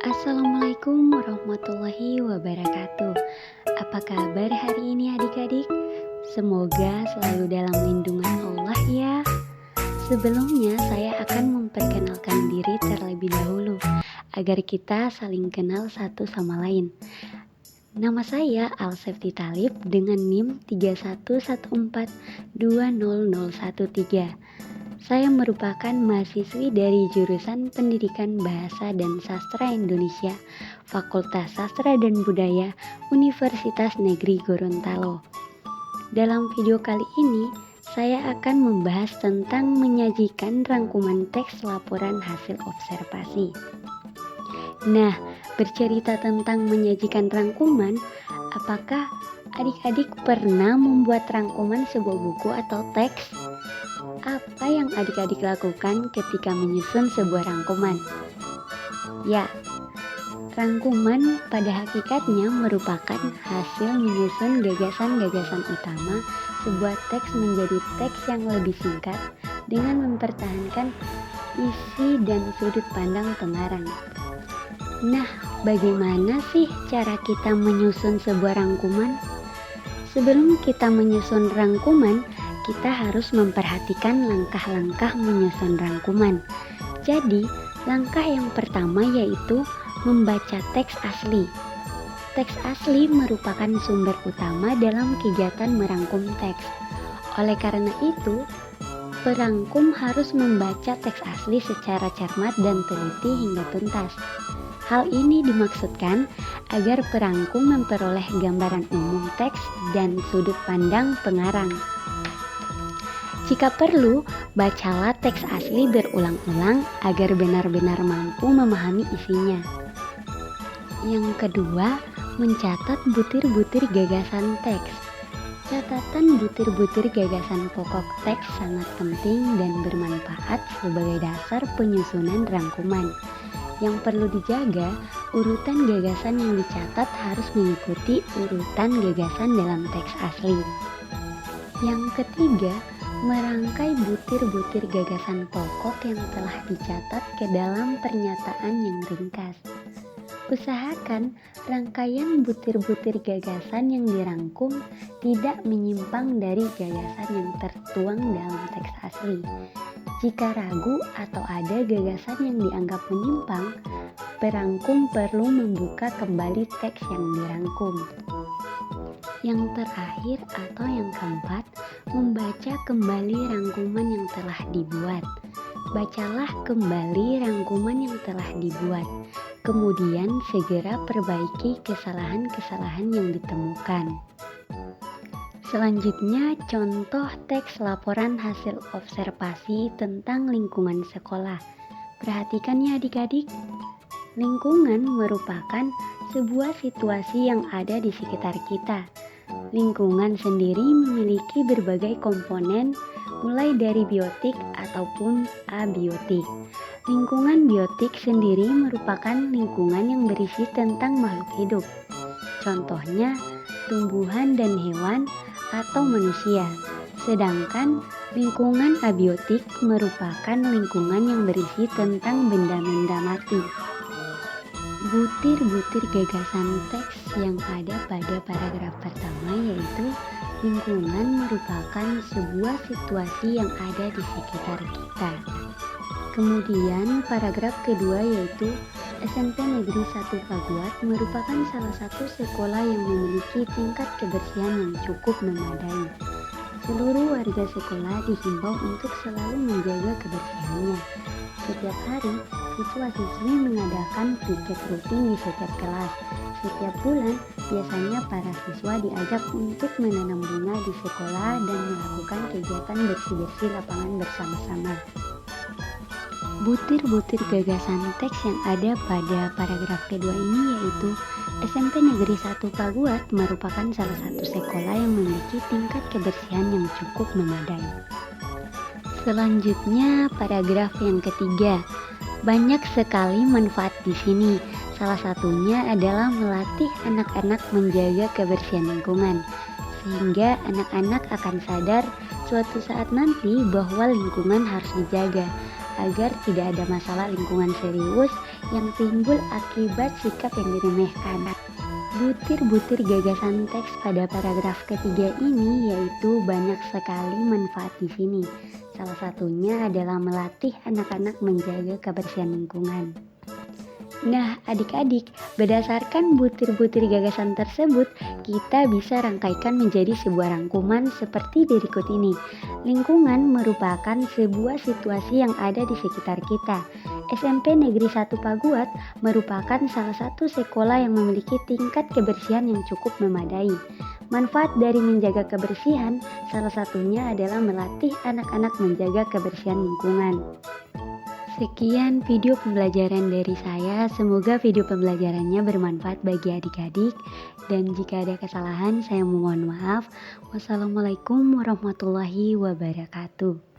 Assalamualaikum warahmatullahi wabarakatuh. Apa kabar hari ini adik-adik? Semoga selalu dalam lindungan Allah ya. Sebelumnya saya akan memperkenalkan diri terlebih dahulu agar kita saling kenal satu sama lain. Nama saya Alsefti Talib dengan NIM 3114200013. Saya merupakan mahasiswi dari jurusan Pendidikan Bahasa dan Sastra Indonesia, Fakultas Sastra dan Budaya, Universitas Negeri Gorontalo. Dalam video kali ini, saya akan membahas tentang menyajikan rangkuman teks laporan hasil observasi. Nah, bercerita tentang menyajikan rangkuman, apakah adik-adik pernah membuat rangkuman sebuah buku atau teks? Apa yang adik-adik lakukan ketika menyusun sebuah rangkuman? Ya, rangkuman pada hakikatnya merupakan hasil menyusun gagasan-gagasan utama sebuah teks menjadi teks yang lebih singkat dengan mempertahankan isi dan sudut pandang pengarang. Nah, bagaimana sih cara kita menyusun sebuah rangkuman? Sebelum kita menyusun rangkuman, kita harus memperhatikan langkah-langkah menyusun rangkuman. Jadi, langkah yang pertama yaitu membaca teks asli. Teks asli merupakan sumber utama dalam kegiatan merangkum teks. Oleh karena itu, perangkum harus membaca teks asli secara cermat dan teliti hingga tuntas. Hal ini dimaksudkan agar perangkum memperoleh gambaran umum teks dan sudut pandang pengarang. Jika perlu, bacalah teks asli berulang-ulang agar benar-benar mampu memahami isinya. Yang kedua, mencatat butir-butir gagasan teks. Catatan butir-butir gagasan pokok teks sangat penting dan bermanfaat sebagai dasar penyusunan rangkuman. Yang perlu dijaga, urutan gagasan yang dicatat harus mengikuti urutan gagasan dalam teks asli. Yang ketiga, merangkai butir-butir gagasan pokok yang telah dicatat ke dalam pernyataan yang ringkas. Usahakan rangkaian butir-butir gagasan yang dirangkum tidak menyimpang dari gagasan yang tertuang dalam teks asli. Jika ragu atau ada gagasan yang dianggap menyimpang, perangkum perlu membuka kembali teks yang dirangkum. Yang terakhir atau yang keempat, membaca kembali rangkuman yang telah dibuat. Bacalah kembali rangkuman yang telah dibuat. Kemudian segera perbaiki kesalahan-kesalahan yang ditemukan. Selanjutnya, contoh teks laporan hasil observasi tentang lingkungan sekolah. Perhatikan ya adik-adik. Lingkungan merupakan sebuah situasi yang ada di sekitar kita. Lingkungan sendiri memiliki berbagai komponen, mulai dari biotik ataupun abiotik. Lingkungan biotik sendiri merupakan lingkungan yang berisi tentang makhluk hidup. Contohnya, tumbuhan dan hewan atau manusia. Sedangkan lingkungan abiotik merupakan lingkungan yang berisi tentang benda-benda mati. Butir-butir gagasan teks yang ada pada paragraf pertama yaitu lingkungan merupakan sebuah situasi yang ada di sekitar kita. Kemudian paragraf kedua yaitu SMP Negeri 1 Paguat merupakan salah satu sekolah yang memiliki tingkat kebersihan yang cukup memadai. Seluruh warga sekolah dihimbau untuk selalu menjaga kebersihannya. Setiap hari, siswa-siswi mengadakan piket rutin di setiap kelas. Setiap bulan, biasanya para siswa diajak untuk menanam bunga di sekolah dan melakukan kegiatan bersih-bersih lapangan bersama-sama. Butir-butir gagasan teks yang ada pada paragraf kedua ini yaitu SMP Negeri 1 Paguat merupakan salah satu sekolah yang memiliki tingkat kebersihan yang cukup memadai. Selanjutnya, paragraf yang ketiga. Banyak sekali manfaat di sini. Salah satunya adalah melatih anak-anak menjaga kebersihan lingkungan, sehingga anak-anak akan sadar suatu saat nanti bahwa lingkungan harus dijaga. agar tidak ada masalah lingkungan serius yang timbul akibat sikap yang diremehkan. Butir-butir gagasan teks pada paragraf ketiga ini yaitu banyak sekali manfaat di sini. Salah satunya adalah melatih anak-anak menjaga kebersihan lingkungan. Nah, adik-adik, berdasarkan butir-butir gagasan tersebut, kita bisa rangkaikan menjadi sebuah rangkuman seperti berikut ini. Lingkungan merupakan sebuah situasi yang ada di sekitar kita. SMP Negeri 1 Paguat merupakan salah satu sekolah yang memiliki tingkat kebersihan yang cukup memadai. Manfaat dari menjaga kebersihan salah satunya adalah melatih anak-anak menjaga kebersihan lingkungan. Sekian video pembelajaran dari saya, semoga video pembelajarannya bermanfaat bagi adik-adik, dan jika ada kesalahan saya mohon maaf. Wassalamualaikum warahmatullahi wabarakatuh.